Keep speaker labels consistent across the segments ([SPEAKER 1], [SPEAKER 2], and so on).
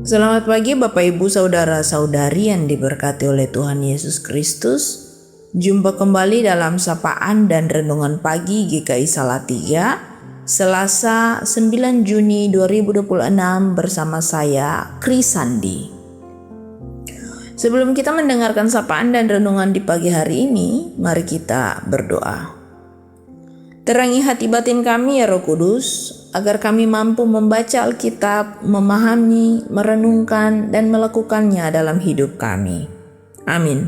[SPEAKER 1] Selamat pagi Bapak Ibu Saudara-saudari yang diberkati oleh Tuhan Yesus Kristus. Jumpa kembali dalam sapaan dan renungan pagi GKI Salatiga, Selasa 9 Juni 2026 bersama saya, Krisandi. Sebelum kita mendengarkan sapaan dan renungan di pagi hari ini, mari kita berdoa. Terangi hati batin kami ya Roh Kudus, agar kami mampu membaca Alkitab, memahami, merenungkan, dan melakukannya dalam hidup kami. Amin.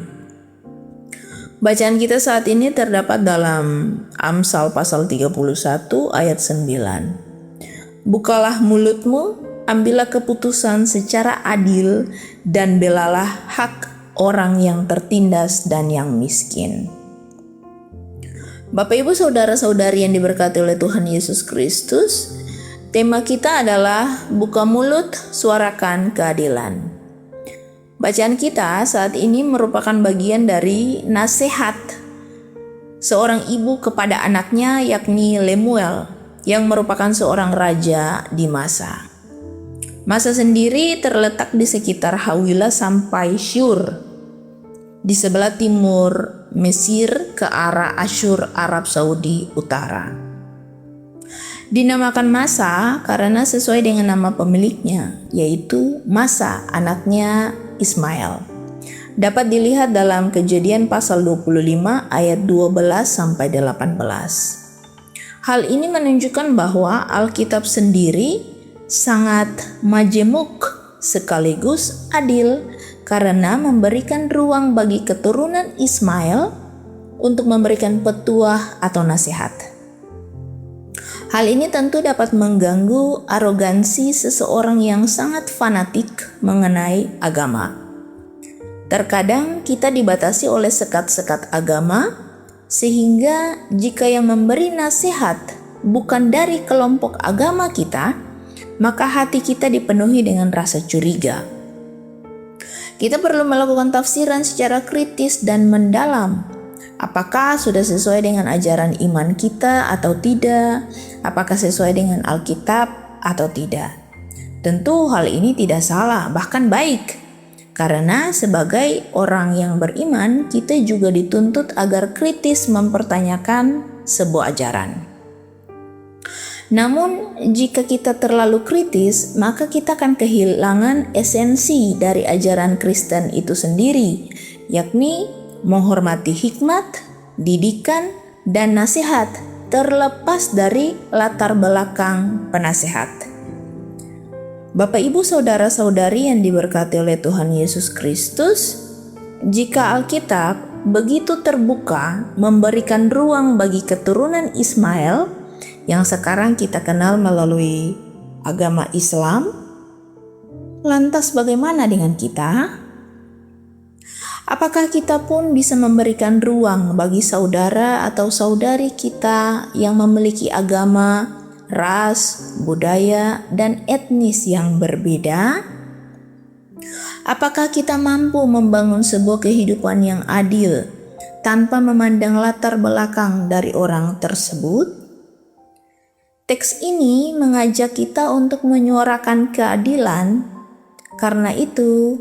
[SPEAKER 1] Bacaan kita saat ini terdapat dalam Amsal pasal 31 ayat 9. Bukalah mulutmu, ambillah keputusan secara adil, dan belalah hak orang yang tertindas dan yang miskin. Bapak Ibu Saudara-saudari yang diberkati oleh Tuhan Yesus Kristus, tema kita adalah buka mulut, suarakan keadilan. Bacaan kita saat ini merupakan bagian dari nasihat seorang ibu kepada anaknya, yakni Lemuel, yang merupakan seorang raja di Masa. Masa sendiri terletak di sekitar Hawila sampai Syur, di sebelah timur Mesir ke arah Asyur, Arab Saudi Utara. Dinamakan Masa karena sesuai dengan nama pemiliknya, yaitu Masa, anaknya Ismail. Dapat dilihat dalam Kejadian pasal 25 ayat 12 sampai 18. Hal ini menunjukkan bahwa Alkitab sendiri sangat majemuk sekaligus adil karena memberikan ruang bagi keturunan Ismail untuk memberikan petuah atau nasihat. Hal ini tentu dapat mengganggu arogansi seseorang yang sangat fanatik mengenai agama. Terkadang kita dibatasi oleh sekat-sekat agama, sehingga jika yang memberi nasihat bukan dari kelompok agama kita, maka hati kita dipenuhi dengan rasa curiga. Kita perlu melakukan tafsiran secara kritis dan mendalam. Apakah sudah sesuai dengan ajaran iman kita atau tidak? Apakah sesuai dengan Alkitab atau tidak? Tentu hal ini tidak salah, bahkan baik. Karena sebagai orang yang beriman, kita juga dituntut agar kritis mempertanyakan sebuah ajaran. Namun, jika kita terlalu kritis, maka kita akan kehilangan esensi dari ajaran Kristen itu sendiri, yakni menghormati hikmat, didikan, dan nasihat terlepas dari latar belakang penasehat. Bapak Ibu Saudara-saudari yang diberkati oleh Tuhan Yesus Kristus, jika Alkitab begitu terbuka memberikan ruang bagi keturunan Ismail yang sekarang kita kenal melalui agama Islam, lantas bagaimana dengan kita? Apakah kita pun bisa memberikan ruang bagi saudara atau saudari kita yang memiliki agama, ras, budaya, dan etnis yang berbeda? Apakah kita mampu membangun sebuah kehidupan yang adil tanpa memandang latar belakang dari orang tersebut? Teks ini mengajak kita untuk menyuarakan keadilan. Karena itu,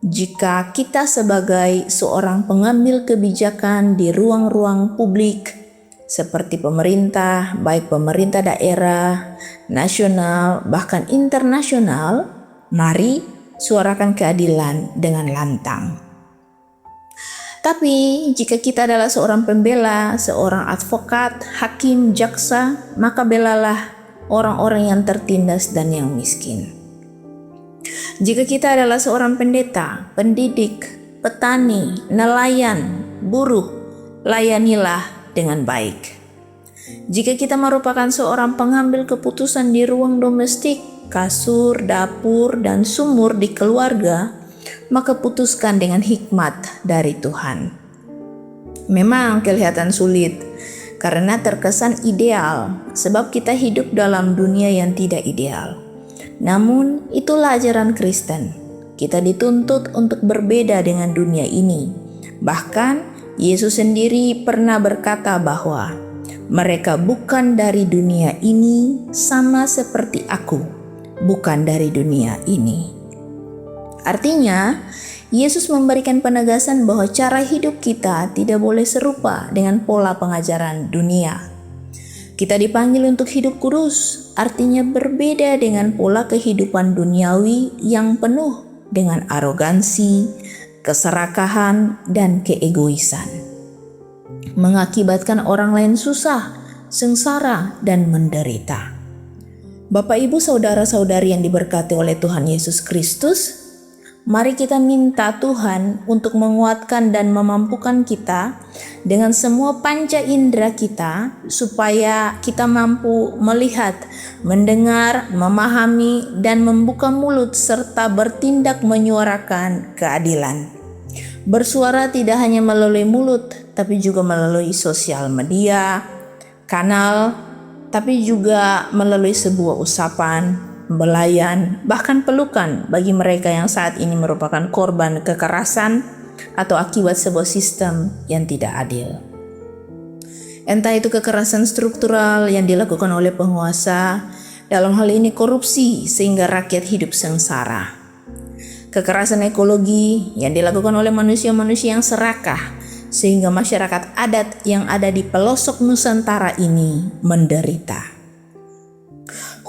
[SPEAKER 1] jika kita sebagai seorang pengambil kebijakan di ruang-ruang publik seperti pemerintah, baik pemerintah daerah, nasional, bahkan internasional, mari suarakan keadilan dengan lantang. Tapi jika kita adalah seorang pembela, seorang advokat, hakim, jaksa, maka belalah orang-orang yang tertindas dan yang miskin. Jika kita adalah seorang pendeta, pendidik, petani, nelayan, buruh, layanilah dengan baik. Jika kita merupakan seorang pengambil keputusan di ruang domestik, kasur, dapur, dan sumur di keluarga, maka putuskan dengan hikmat dari Tuhan. Memang kelihatan sulit karena terkesan ideal, sebab kita hidup dalam dunia yang tidak ideal. Namun itulah ajaran Kristen. Kita dituntut untuk berbeda dengan dunia ini. Bahkan Yesus sendiri pernah berkata bahwa mereka bukan dari dunia ini, sama seperti aku bukan dari dunia ini. Artinya, Yesus memberikan penegasan bahwa cara hidup kita tidak boleh serupa dengan pola pengajaran dunia. Kita dipanggil untuk hidup kudus, artinya berbeda dengan pola kehidupan duniawi yang penuh dengan arogansi, keserakahan, dan keegoisan. Mengakibatkan orang lain susah, sengsara, dan menderita. Bapak, Ibu, saudara-saudari yang diberkati oleh Tuhan Yesus Kristus, mari kita minta Tuhan untuk menguatkan dan memampukan kita dengan semua panca indera kita supaya kita mampu melihat, mendengar, memahami, dan membuka mulut serta bertindak menyuarakan keadilan. Bersuara tidak hanya melalui mulut, tapi juga melalui sosial media, kanal, tapi juga melalui sebuah usapan, belayan, bahkan pelukan bagi mereka yang saat ini merupakan korban kekerasan atau akibat sebuah sistem yang tidak adil. Entah itu kekerasan struktural yang dilakukan oleh penguasa, dalam hal ini korupsi sehingga rakyat hidup sengsara. Kekerasan ekologi yang dilakukan oleh manusia-manusia yang serakah sehingga masyarakat adat yang ada di pelosok Nusantara ini menderita.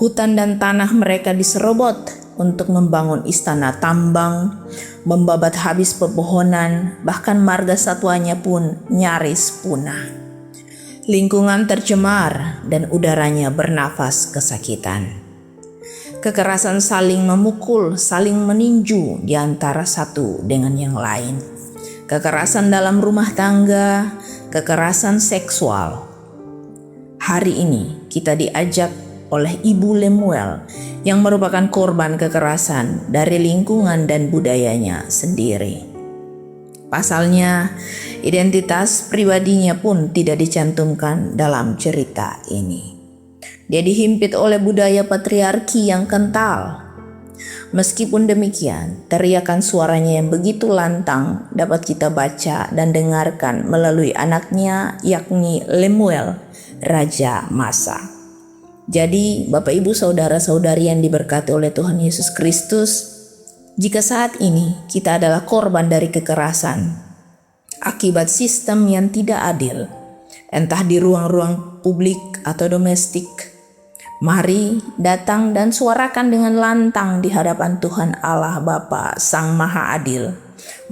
[SPEAKER 1] Hutan dan tanah mereka diserobot untuk membangun istana tambang, membabat habis pepohonan, bahkan marga satwanya pun nyaris punah. Lingkungan tercemar dan udaranya bernafas kesakitan. Kekerasan saling memukul, saling meninju di antara satu dengan yang lain. Kekerasan dalam rumah tangga, kekerasan seksual. Hari ini kita diajak oleh Ibu Lemuel yang merupakan korban kekerasan dari lingkungan dan budayanya sendiri. Pasalnya, identitas pribadinya pun tidak dicantumkan dalam cerita ini. Dia dihimpit oleh budaya patriarki yang kental. Meskipun demikian, teriakan suaranya yang begitu lantang dapat kita baca dan dengarkan melalui anaknya, yakni Lemuel, Raja Masa. Jadi, Bapak, Ibu, saudara-saudari yang diberkati oleh Tuhan Yesus Kristus, jika saat ini kita adalah korban dari kekerasan akibat sistem yang tidak adil, entah di ruang-ruang publik atau domestik, mari datang dan suarakan dengan lantang di hadapan Tuhan Allah Bapa Sang Maha Adil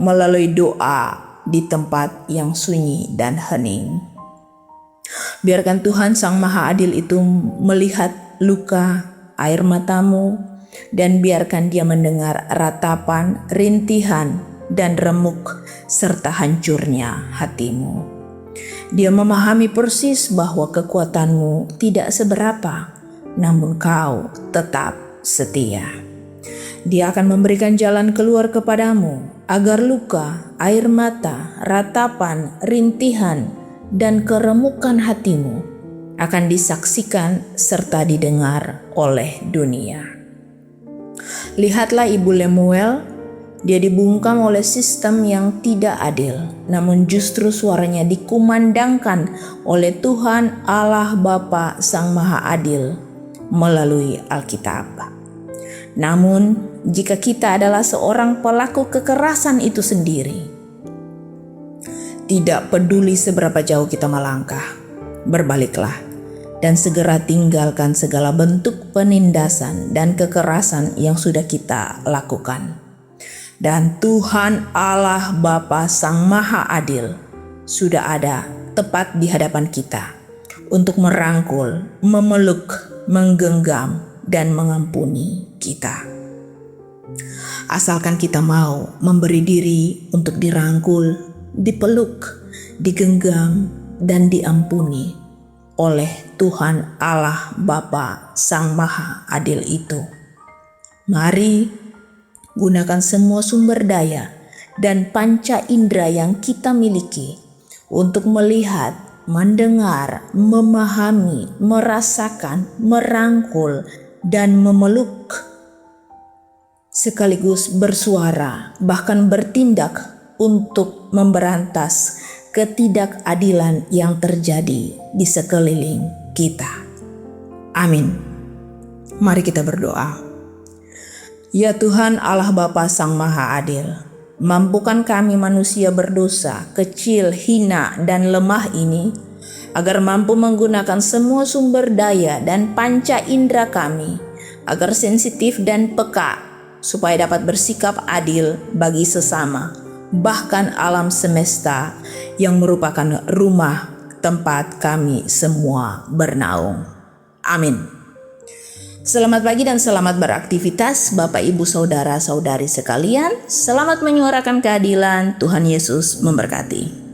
[SPEAKER 1] melalui doa di tempat yang sunyi dan hening. Biarkan Tuhan Sang Maha Adil itu melihat luka, air matamu, dan biarkan Dia mendengar ratapan, rintihan, dan remuk serta hancurnya hatimu. Dia memahami persis bahwa kekuatanmu tidak seberapa, namun kau tetap setia. Dia akan memberikan jalan keluar kepadamu agar luka, air mata, ratapan, rintihan, dan keremukan hatimu akan disaksikan serta didengar oleh dunia. Lihatlah Ibu Lemuel, dia dibungkam oleh sistem yang tidak adil, namun justru suaranya dikumandangkan oleh Tuhan Allah Bapa Sang Maha Adil melalui Alkitab. Namun, jika kita adalah seorang pelaku kekerasan itu sendiri, tidak peduli seberapa jauh kita melangkah, berbaliklah dan segera tinggalkan segala bentuk penindasan dan kekerasan yang sudah kita lakukan. Dan Tuhan Allah Bapa Sang Maha Adil sudah ada tepat di hadapan kita untuk merangkul, memeluk, menggenggam, dan mengampuni kita. Asalkan kita mau memberi diri untuk dirangkul, dipeluk, digenggam, dan diampuni oleh Tuhan Allah Bapa Sang Maha Adil itu. Mari gunakan semua sumber daya dan panca indera yang kita miliki untuk melihat, mendengar, memahami, merasakan, merangkul, dan memeluk, sekaligus bersuara, bahkan bertindak untuk memberantas ketidakadilan yang terjadi di sekeliling kita. Amin. Mari kita berdoa. Ya Tuhan Allah Bapa Sang Maha Adil, mampukan kami manusia berdosa, kecil, hina, dan lemah ini, agar mampu menggunakan semua sumber daya dan panca indera kami, agar sensitif dan peka, supaya dapat bersikap adil bagi sesama, bahkan alam semesta yang merupakan rumah tempat kami semua bernaung. Amin. Selamat pagi dan selamat beraktivitas Bapak Ibu Saudara-saudari sekalian. Selamat menyuarakan keadilan. Tuhan Yesus memberkati.